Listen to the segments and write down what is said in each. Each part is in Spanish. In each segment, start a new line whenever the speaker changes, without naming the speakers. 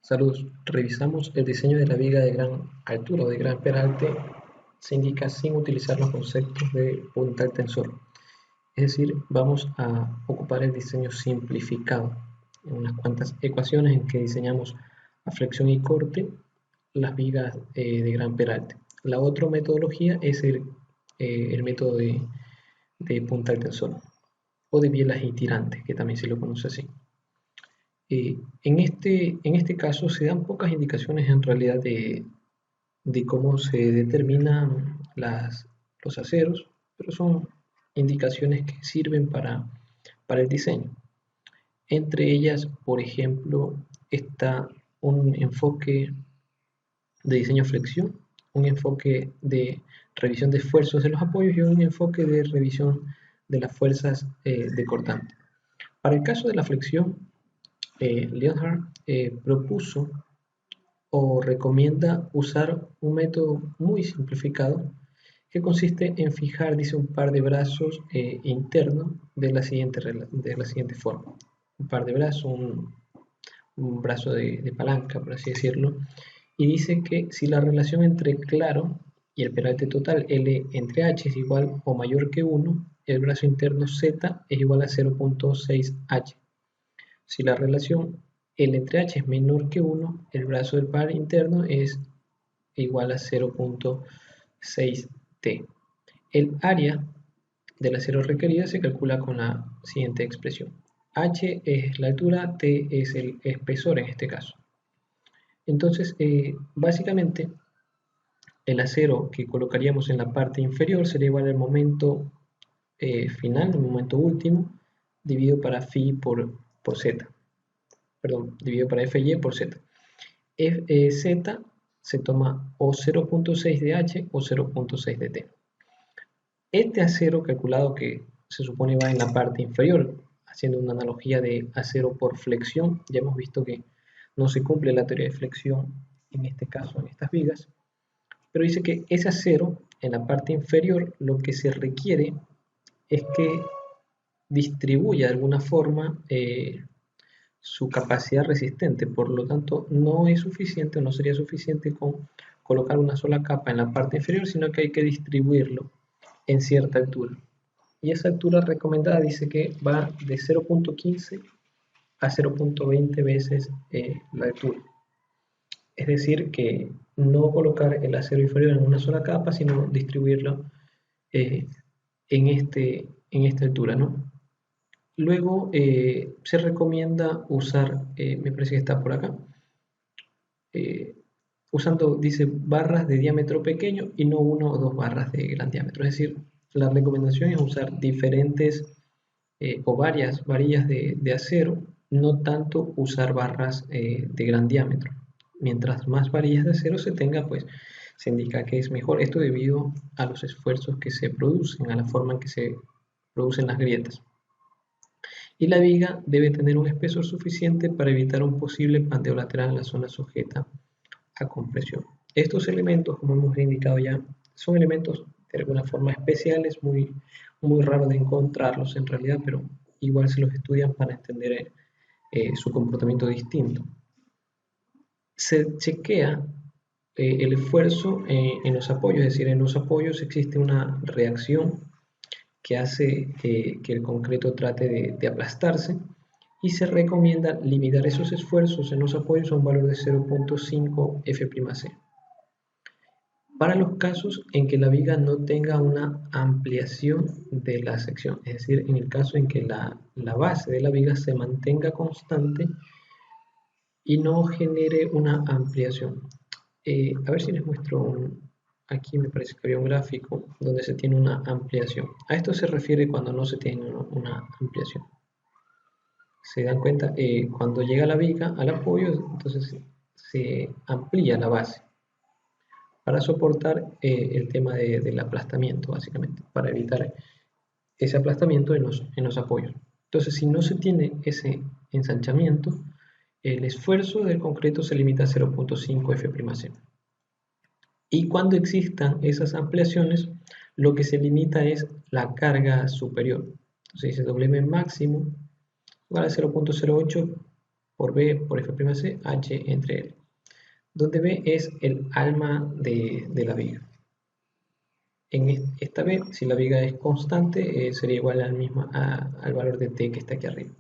Saludos. Revisamos el diseño de la viga de gran altura o de gran peralte. Se indica sin utilizar los conceptos de puntal tensor. Es decir, vamos a ocupar el diseño simplificado en unas cuantas ecuaciones en que diseñamos a flexión y corte las vigas de gran peralte. La otra metodología es el método de puntal tensor o de bielas y tirantes, que también se lo conoce así. En este caso se dan pocas indicaciones en realidad de cómo se determinan los aceros, pero son indicaciones que sirven para el diseño. Entre ellas, por ejemplo, está un enfoque de diseño flexión, un enfoque de revisión de esfuerzos de los apoyos y un enfoque de revisión de las fuerzas de cortante. Para el caso de la flexión, Leonhard propuso o recomienda usar un método muy simplificado que consiste en fijar, dice, un par de brazos internos de la siguiente forma. Un par de brazos, un brazo de palanca, por así decirlo, y dice que si la relación entre claro y el peralte total L entre H es igual o mayor que 1, el brazo interno Z es igual a 0.6H. Si la relación L entre H es menor que 1, el brazo del par interno es igual a 0.6T. El área del acero requerida se calcula con la siguiente expresión. H es la altura, T es el espesor en este caso. Entonces, básicamente, el acero que colocaríamos en la parte inferior sería igual al momento final, el momento último, dividido para phi por z. Perdón, dividido para FY por Z. Z se toma o 0.6 de H o 0.6 de T. Este acero calculado que se supone va en la parte inferior, haciendo una analogía de acero por flexión, ya hemos visto que no se cumple la teoría de flexión en este caso, en estas vigas, pero dice que ese acero en la parte inferior lo que se requiere es que distribuya de alguna forma su capacidad resistente, por lo tanto no es suficiente o no sería suficiente con colocar una sola capa en la parte inferior, sino que hay que distribuirlo en cierta altura. Y esa altura recomendada dice que va de 0.15 a 0.20 veces la altura. Es decir, que no colocar el acero inferior en una sola capa, sino distribuirlo en esta altura, ¿no? Luego se recomienda usar, me parece que está por acá, usando, dice, barras de diámetro pequeño y no una o dos barras de gran diámetro. Es decir, la recomendación es usar diferentes o varias varillas de acero, no tanto usar barras de gran diámetro. Mientras más varillas de acero se tenga, pues se indica que es mejor. Esto debido a los esfuerzos que se producen, a la forma en que se producen las grietas. Y la viga debe tener un espesor suficiente para evitar un posible pandeo lateral en la zona sujeta a compresión. Estos elementos, como hemos indicado ya, son elementos de alguna forma especiales, muy raro de encontrarlos en realidad, pero igual se los estudian para entender su comportamiento distinto. Se chequea el esfuerzo en los apoyos, es decir, en los apoyos existe una reacción que hace que el concreto trate de aplastarse y se recomienda limitar esos esfuerzos en los apoyos a un valor de 0.5 F'C. Para los casos en que la viga no tenga una ampliación de la sección, es decir, en el caso en que la base de la viga se mantenga constante y no genere una ampliación. A ver si les muestro aquí me parece que había un gráfico donde se tiene una ampliación. A esto se refiere cuando no se tiene una ampliación. Se dan cuenta, cuando llega la viga al apoyo, entonces se amplía la base para soportar el tema del aplastamiento, básicamente, para evitar ese aplastamiento en los apoyos. Entonces, si no se tiene ese ensanchamiento, el esfuerzo del concreto se limita a 0.5 F'C. Y cuando existan esas ampliaciones, lo que se limita es la carga superior. Entonces dice W máximo igual a 0.08 por B por F'C, H entre L, donde B es el alma de la viga. En esta B, si la viga es constante, sería igual al valor de T que está aquí arriba.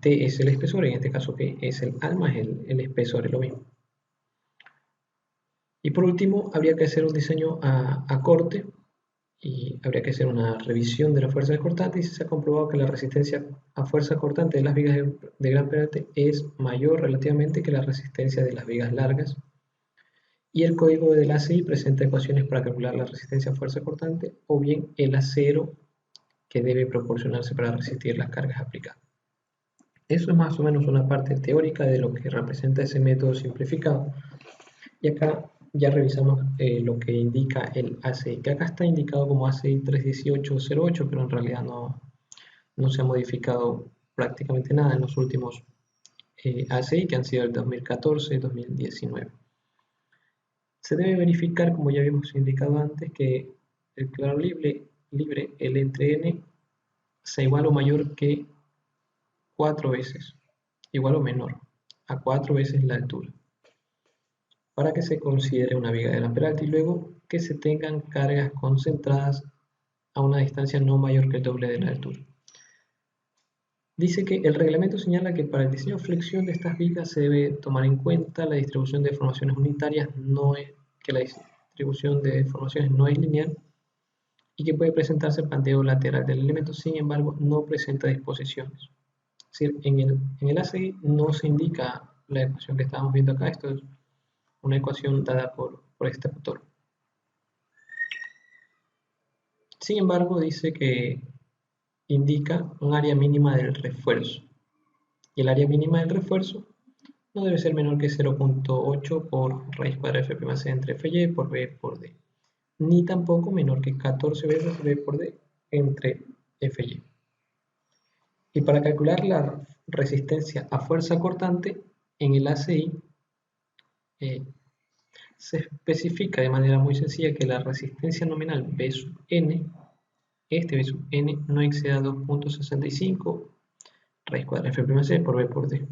T es el espesor, en este caso P es el alma, es el espesor, es lo mismo. Y por último, habría que hacer un diseño a corte y habría que hacer una revisión de la fuerza cortante y se ha comprobado que la resistencia a fuerza cortante de las vigas de gran penetración es mayor relativamente que la resistencia de las vigas largas. Y el código del ACI presenta ecuaciones para calcular la resistencia a fuerza cortante o bien el acero que debe proporcionarse para resistir las cargas aplicadas. Eso es más o menos una parte teórica de lo que representa ese método simplificado. Y acá ya revisamos lo que indica el ACI, que acá está indicado como ACI 31808, pero en realidad no se ha modificado prácticamente nada en los últimos ACI, que han sido el 2014 y 2019. Se debe verificar, como ya habíamos indicado antes, que el claro libre L entre N sea igual o mayor que 4 veces, igual o menor, a 4 veces la altura, para que se considere una viga de gran alta y luego que se tengan cargas concentradas a una distancia no mayor que el doble de la altura. Dice que el reglamento señala que para el diseño de flexión de estas vigas se debe tomar en cuenta la distribución de deformaciones unitarias, que la distribución de deformaciones no es lineal y que puede presentarse el planteo lateral del elemento, sin embargo no presenta disposiciones. Es decir, en el ACI no se indica la ecuación que estábamos viendo acá, esto es una ecuación dada por este autor. Sin embargo, dice que indica un área mínima del refuerzo. Y el área mínima del refuerzo no debe ser menor que 0.8 por raíz cuadrada de F'C entre Fy por B por D, ni tampoco menor que 14 veces B por D entre Fy. Y para calcular la resistencia a fuerza cortante, en el ACI se especifica de manera muy sencilla que la resistencia nominal B sub n, B sub n, no exceda 2.65 raíz cuadrada de F'C por B por D.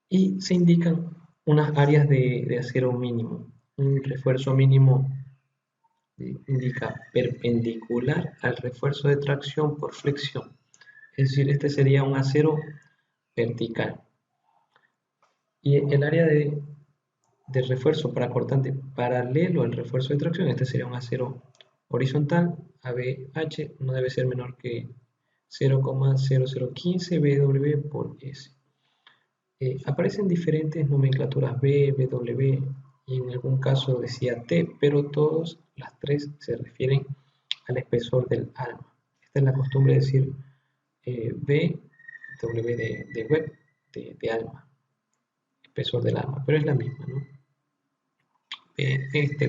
Y se indican unas áreas de acero mínimo. Un refuerzo mínimo indica perpendicular al refuerzo de tracción por flexión. Es decir, este sería un acero vertical. Y el área de refuerzo para cortante paralelo al refuerzo de tracción, este sería un acero horizontal, ABH no debe ser menor que 0,0015 BW por S. Aparecen diferentes nomenclaturas B, BW y en algún caso decía T, pero todas las tres se refieren al espesor del alma. Esta es la costumbre de decir B, W de web, de alma, espesor del alma, pero es la misma, ¿no? Este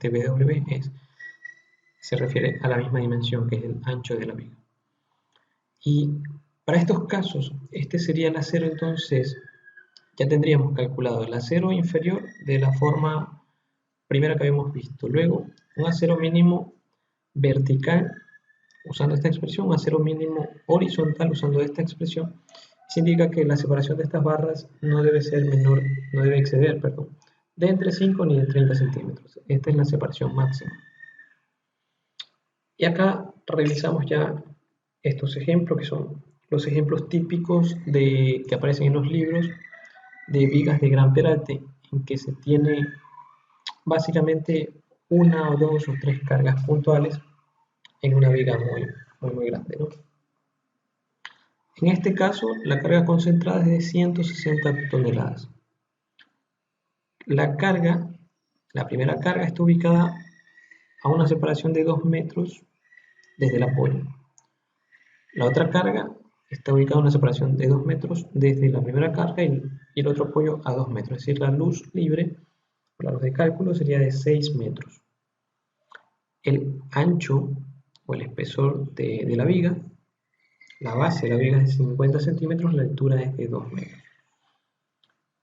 BW se refiere a la misma dimensión que es el ancho de la viga. Y para estos casos, este sería el acero, entonces ya tendríamos calculado el acero inferior de la forma primera que habíamos visto. Luego, un acero mínimo vertical usando esta expresión, un acero mínimo horizontal usando esta expresión. Eso indica que la separación de estas barras no debe exceder, de entre 5 ni de 30 centímetros. Esta es la separación máxima. Y acá revisamos ya estos ejemplos, que son los ejemplos típicos que aparecen en los libros de vigas de gran peralte, en que se tiene básicamente una o dos o tres cargas puntuales en una viga muy grande, ¿no? En este caso, la carga concentrada es de 160 toneladas. La primera carga está ubicada a una separación de 2 metros desde el apoyo. La otra carga está ubicada a una separación de 2 metros desde la primera carga y el otro apoyo a 2 metros. Es decir, la luz libre, la luz de cálculo, sería de 6 metros. El ancho o el espesor de la viga, la base de la viga es de 50 centímetros, la altura es de 2 metros.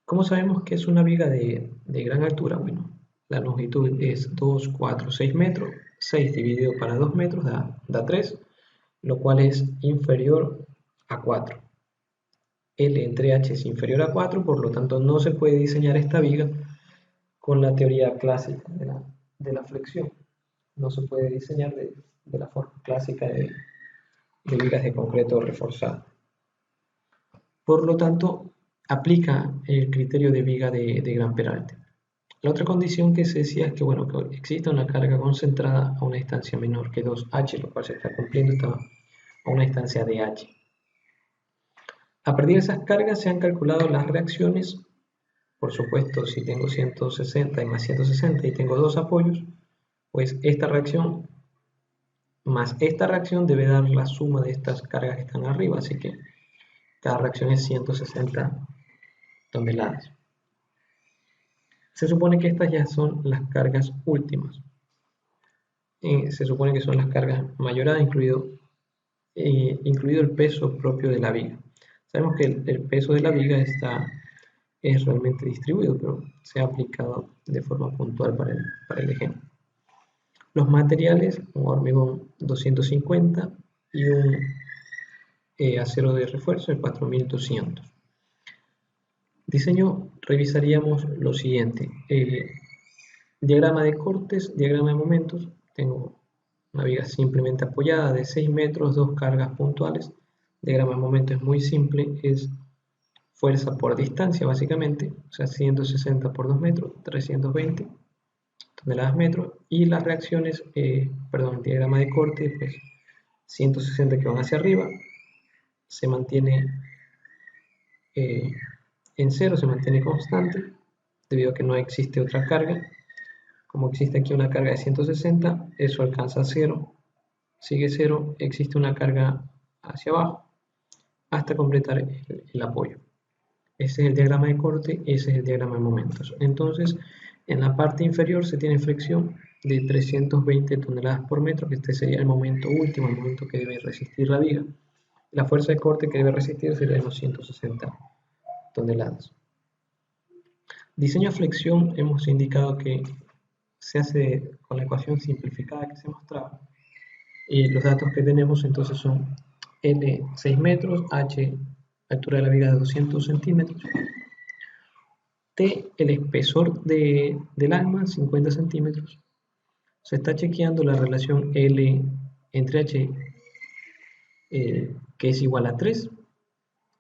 ¿Cómo sabemos que es una viga de gran altura? Bueno, la longitud es 2, 4, 6 metros. 6 dividido para 2 metros da 3, lo cual es inferior a 4. L entre H es inferior a 4, por lo tanto no se puede diseñar esta viga con la teoría clásica de la flexión. No se puede diseñar de la forma clásica de vigas de concreto reforzado. Por lo tanto, aplica el criterio de viga de gran peralte. La otra condición que se decía es que, bueno, que exista una carga concentrada a una distancia menor que 2h, lo cual se está cumpliendo, está a una distancia de h. A partir de esas cargas se han calculado las reacciones. Por supuesto, si tengo 160 y más 160 y tengo dos apoyos, pues esta reacción más esta reacción debe dar la suma de estas cargas que están arriba, así que cada reacción es 160 toneladas. Se supone que estas ya son las cargas últimas. Se supone que son las cargas mayoradas, incluido el peso propio de la viga. Sabemos que el peso de la viga es realmente distribuido, pero se ha aplicado de forma puntual para el ejemplo. Los materiales, un hormigón 250 y un acero de refuerzo de 4200. Diseño, revisaríamos lo siguiente. Diagrama de cortes, diagrama de momentos. Tengo una viga simplemente apoyada de 6 metros, dos cargas puntuales. Diagrama de momento es muy simple, es fuerza por distancia básicamente, o sea 160 por 2 metros, 320 toneladas metros, y las reacciones, diagrama de corte, pues 160 que van hacia arriba, se mantiene en cero, se mantiene constante, debido a que no existe otra carga. Como existe aquí una carga de 160, eso alcanza a cero, sigue cero, existe una carga hacia abajo, hasta completar el apoyo. Ese es el diagrama de corte, ese es el diagrama de momentos. Entonces, en la parte inferior se tiene flexión de 320 toneladas por metro, que este sería el momento último, el momento que debe resistir la viga. La fuerza de corte que debe resistir sería de unos 160 toneladas. Diseño a flexión, hemos indicado que se hace con la ecuación simplificada que se mostraba. Y los datos que tenemos entonces son L 6 metros, H altura de la viga de 200 centímetros, T el espesor del alma 50 centímetros. Se está chequeando la relación L entre H, que es igual a 3,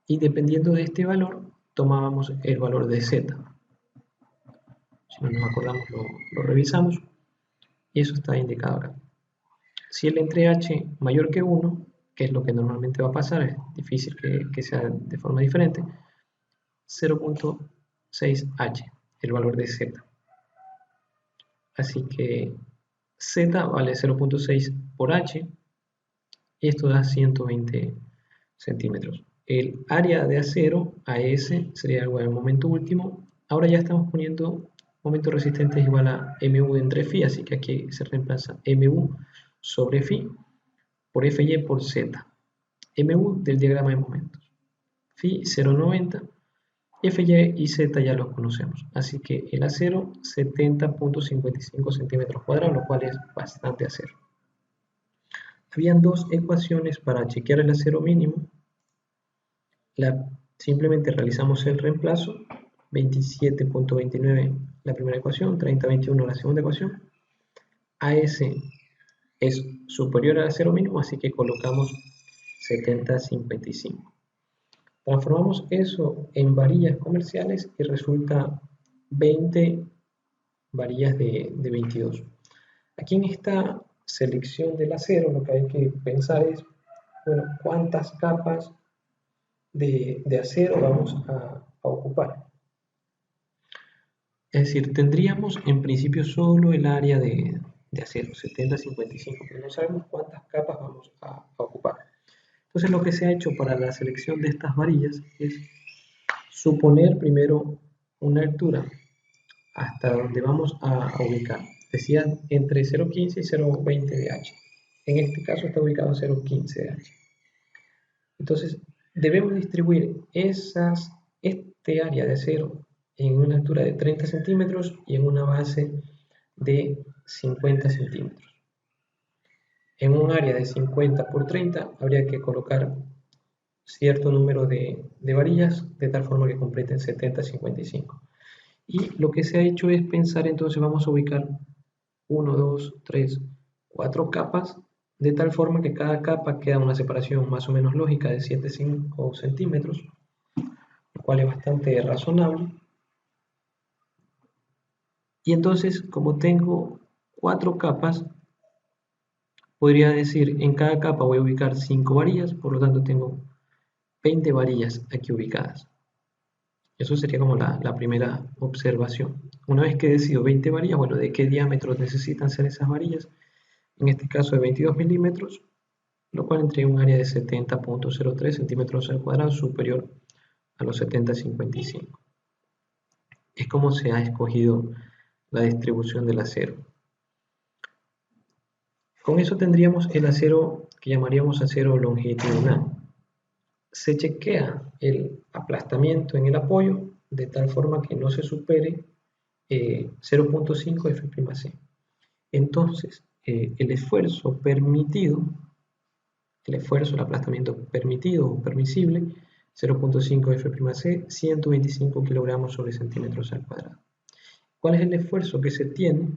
y dependiendo de este valor tomábamos el valor de Z. Si no nos acordamos lo revisamos y eso está indicado acá. Si L entre H mayor que 1, que es lo que normalmente va a pasar, es difícil que sea de forma diferente, 0.6H, el valor de Z. Así que Z vale 0.6 por H y esto da 120 centímetros. El área de acero, AS, sería igual al momento último. Ahora ya estamos poniendo momento resistente es igual a MU entre Φ, así que aquí se reemplaza MU sobre Φ por FY por Z. MU del diagrama de momentos. Φ 0.90, FY y Z ya los conocemos, así que el acero 70.55 centímetros cuadrados, lo cual es bastante acero. Habían dos ecuaciones para chequear el acero mínimo. Simplemente realizamos el reemplazo, 27.29 la primera ecuación, 30.21 la segunda ecuación. AS es superior al acero mínimo, así que colocamos 70.55. Transformamos eso en varillas comerciales y resulta 20 varillas de 22. Aquí en esta selección del acero lo que hay que pensar es, bueno, cuántas capas de acero vamos a ocupar. Es decir, tendríamos en principio solo el área de acero, 70-55, pero no sabemos cuántas capas vamos a ocupar. Entonces lo que se ha hecho para la selección de estas varillas es suponer primero una altura hasta donde vamos a ubicar. Decía entre 0.15 y 0.20 de H. En este caso está ubicado 0.15 de H. Entonces debemos distribuir este área de acero en una altura de 30 centímetros y en una base de 50 centímetros. En un área de 50 por 30 habría que colocar cierto número de varillas de tal forma que completen 70, 55. Y lo que se ha hecho es pensar, entonces vamos a ubicar 1, 2, 3, 4 capas, de tal forma que cada capa queda una separación más o menos lógica de 7,5 centímetros, lo cual es bastante razonable. Y entonces, como tengo 4 capas, podría decir, en cada capa voy a ubicar 5 varillas, por lo tanto tengo 20 varillas aquí ubicadas. Eso sería como la primera observación. Una vez que decido 20 varillas, bueno, ¿de qué diámetro necesitan ser esas varillas? En este caso de 22 milímetros, lo cual entrega un área de 70,03 centímetros al cuadrado superior a los 70,55. Es como se ha escogido la distribución del acero. Con eso tendríamos el acero que llamaríamos acero longitudinal. Se chequea el aplastamiento en el apoyo de tal forma que no se supere 0,5 F'C. Entonces, el esfuerzo permitido, el aplastamiento permitido o permisible, 0,5 F'C, 125 kilogramos sobre centímetros al cuadrado. ¿Cuál es el esfuerzo que se tiene?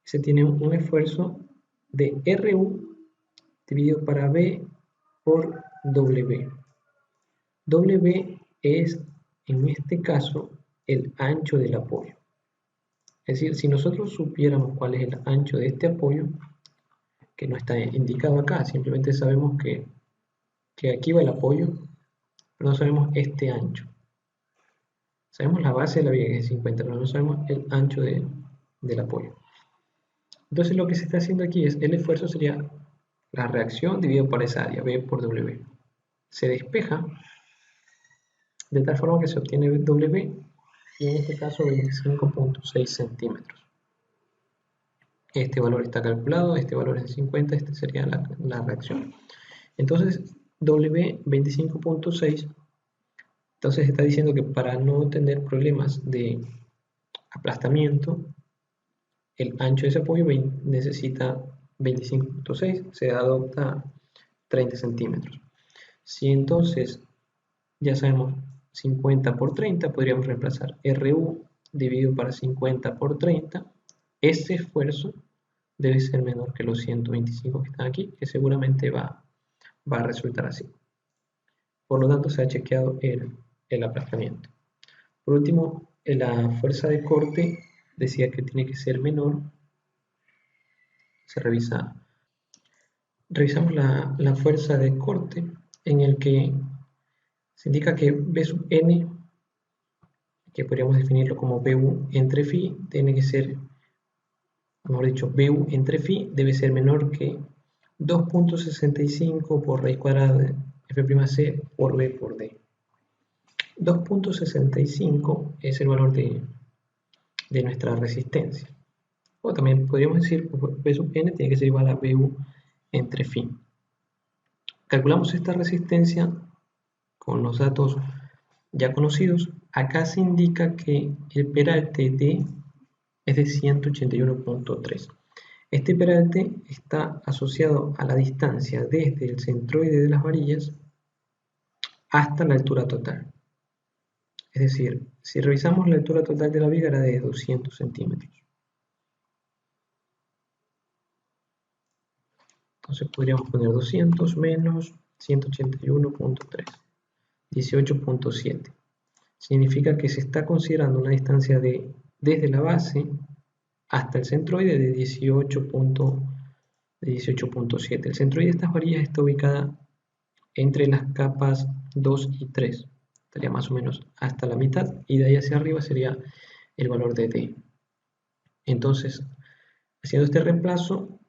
Se tiene un esfuerzo de RU dividido para B por W. W es, en este caso, el ancho del apoyo. Es decir, si nosotros supiéramos cuál es el ancho de este apoyo, que no está indicado acá, simplemente sabemos que aquí va el apoyo, pero no sabemos este ancho. Sabemos la base de la viga, que es 50, pero no sabemos el ancho del apoyo. Entonces lo que se está haciendo aquí es, el esfuerzo sería la reacción dividido por esa área, B por W. Se despeja de tal forma que se obtiene W, y en este caso 25,6 centímetros. Este valor está calculado, este valor es 50, esta sería la reacción. Entonces, W 25,6, entonces está diciendo que para no tener problemas de aplastamiento, el ancho de ese apoyo necesita 25,6, se adopta 30 centímetros. Si entonces ya sabemos 50 por 30, podríamos reemplazar RU dividido para 50 por 30. Ese esfuerzo debe ser menor que los 125 que están aquí, que seguramente va a resultar así. Por lo tanto, se ha chequeado el aplastamiento. Por último, la fuerza de corte decía que tiene que ser menor. Se revisamos la fuerza de corte, en el que se indica que B sub n, que podríamos definirlo como BU entre phi, tiene que ser, mejor dicho, BU entre phi debe ser menor que 2,65 por raíz cuadrada de F'C por B por D. 2,65 es el valor de nuestra resistencia. O también podríamos decir que B sub n tiene que ser igual a BU entre phi. Calculamos esta resistencia con los datos ya conocidos. Acá se indica que el peralte D es de 181,3. Este peralte está asociado a la distancia desde el centroide de las varillas hasta la altura total. Es decir, si revisamos la altura total de la viga era de 200 centímetros. Entonces podríamos poner 200 menos 181,3, 18,7. Significa que se está considerando una distancia desde la base hasta el centroide de 18,7. El centroide de estas varillas está ubicada entre las capas 2 y 3. Estaría más o menos hasta la mitad, y de ahí hacia arriba sería el valor de D. Entonces, haciendo este reemplazo,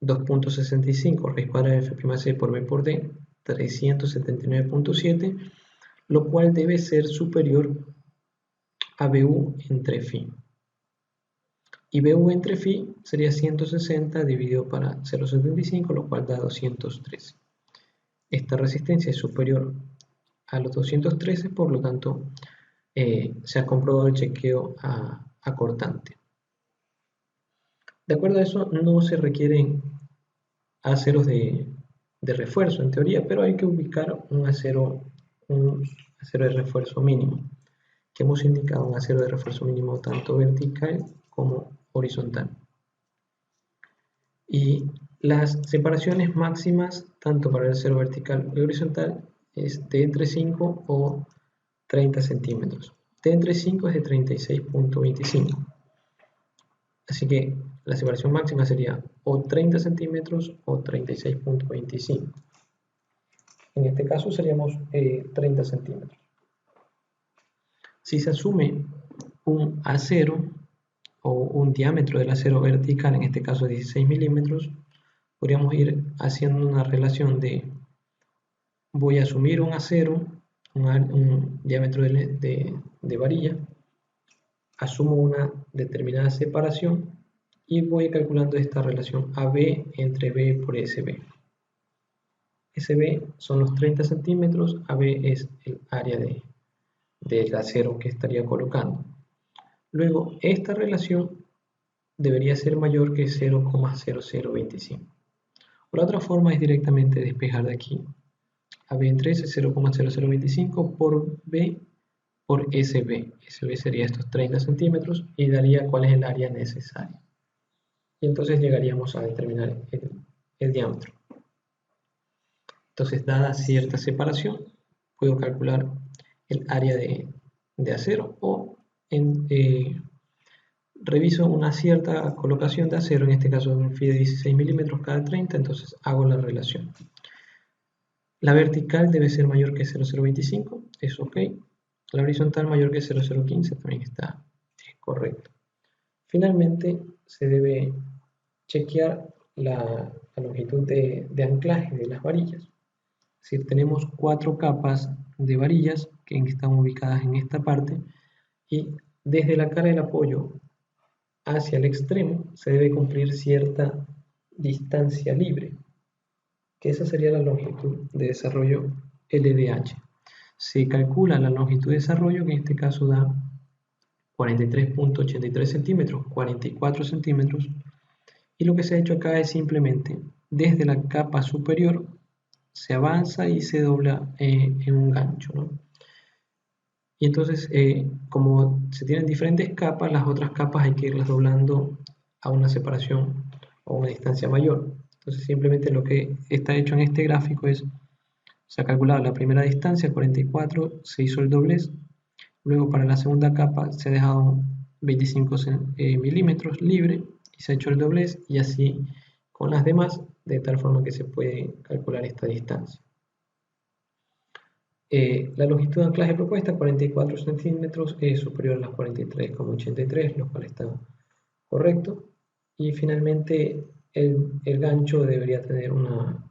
2,65 raíz cuadrada de F'C por B por D, 379,7, lo cual debe ser superior a BU entre phi. Y BU entre phi sería 160 dividido para 0,75, lo cual da 213. Esta resistencia es superior a los 213, por lo tanto se ha comprobado el chequeo a cortante. De acuerdo a eso, no se requieren aceros de de refuerzo en teoría, pero hay que ubicar un acero de refuerzo mínimo, que hemos indicado un acero de refuerzo mínimo tanto vertical como horizontal. Y las separaciones máximas, tanto para el acero vertical y horizontal, es de entre 5 o 30 centímetros. De entre 5 es de 36.25. Así que la separación máxima sería o 30 centímetros o 36.25. En este caso seríamos 30 centímetros. Si se asume un acero o un diámetro del acero vertical, en este caso 16 milímetros, podríamos ir haciendo una relación de voy a asumir un acero, un diámetro de varilla, asumo una determinada separación y voy calculando esta relación AB entre B por SB. SB son los 30 centímetros, AB es el área del acero que estaría colocando. Luego, esta relación debería ser mayor que 0,0025. O la otra forma es directamente despejar de aquí. AB entre S es 0,0025 por B por SB. SB sería estos 30 centímetros y daría cuál es el área necesaria. Y entonces llegaríamos a determinar el diámetro. Entonces, dada cierta separación, puedo calcular el área de acero o reviso una cierta colocación de acero, en este caso un FI de 16 milímetros cada 30, entonces hago la relación. La vertical debe ser mayor que 0,025, es ok. La horizontal mayor que 0,015 también es correcto. Finalmente se debe chequear la longitud de anclaje de las varillas. Es decir, tenemos 4 capas de varillas que están ubicadas en esta parte y desde la cara del apoyo hacia el extremo se debe cumplir cierta distancia libre, que esa sería la longitud de desarrollo LDH. Se calcula la longitud de desarrollo, que en este caso da 43.83 centímetros, 44 centímetros, y lo que se ha hecho acá es simplemente desde la capa superior se avanza y se dobla en un gancho, ¿no? Y entonces, como se tienen diferentes capas, las otras capas hay que irlas doblando a una separación o una distancia mayor. Entonces, simplemente lo que está hecho en este gráfico es, se ha calculado la primera distancia, 44, se hizo el doblez. Luego, para la segunda capa, se ha dejado 25 milímetros libre y se ha hecho el doblez, y así con las demás, de tal forma que se puede calcular esta distancia. La longitud de anclaje propuesta, 44 centímetros, es superior a las 43,83, lo cual está correcto. Y finalmente el gancho debería tener una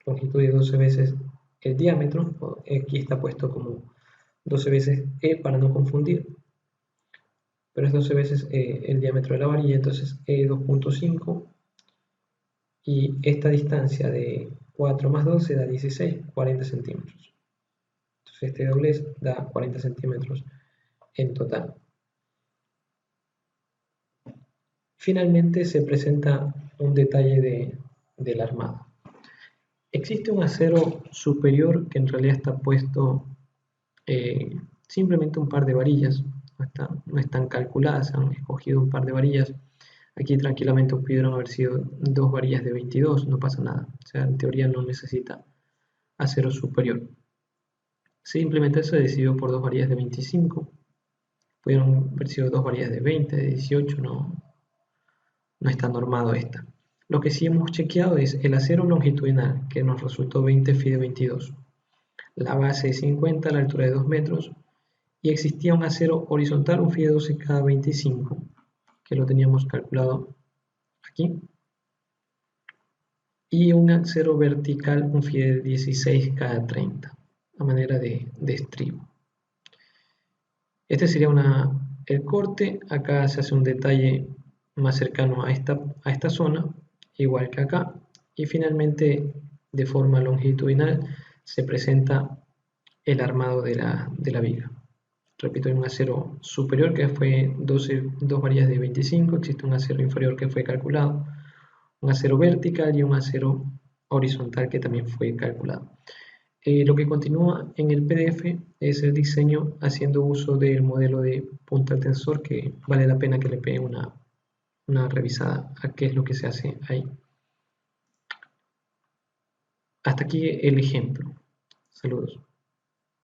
longitud de 12 veces el diámetro. Aquí está puesto como 12 veces E para no confundir, pero es 12 veces el diámetro de la varilla, entonces E 2.5, y esta distancia de 4 más 12 da 16, 40 centímetros. Este doblez da 40 centímetros en total. Finalmente se presenta un detalle del armado. Existe un acero superior que en realidad está puesto simplemente un par de varillas, no están calculadas, han escogido un par de varillas. Aquí tranquilamente pudieron haber sido 2 varillas de 22, no pasa nada. O sea, en teoría no necesita acero superior. Simplemente se decidió por 2 varillas de 25. Pudieron haber sido 2 varillas de 20, de 18, no está normado esta. Lo que sí hemos chequeado es el acero longitudinal, que nos resultó 20 Fi de 22. La base de 50, la altura de 2 metros, y existía un acero horizontal, un Fi de 12 cada 25, que lo teníamos calculado aquí, y un acero vertical, un Fi de 16 cada 30, a manera de estribo. Este sería el corte. Acá se hace un detalle más cercano a esta zona, igual que acá, y finalmente de forma longitudinal se presenta el armado de la viga. Repito, hay un acero superior que fue 2 varillas de 25, existe un acero inferior que fue calculado, un acero vertical y un acero horizontal que también fue calculado. Lo que continúa en el PDF es el diseño haciendo uso del modelo de punta tensor, que vale la pena que le peguen una revisada a qué es lo que se hace ahí. Hasta aquí el ejemplo. Saludos.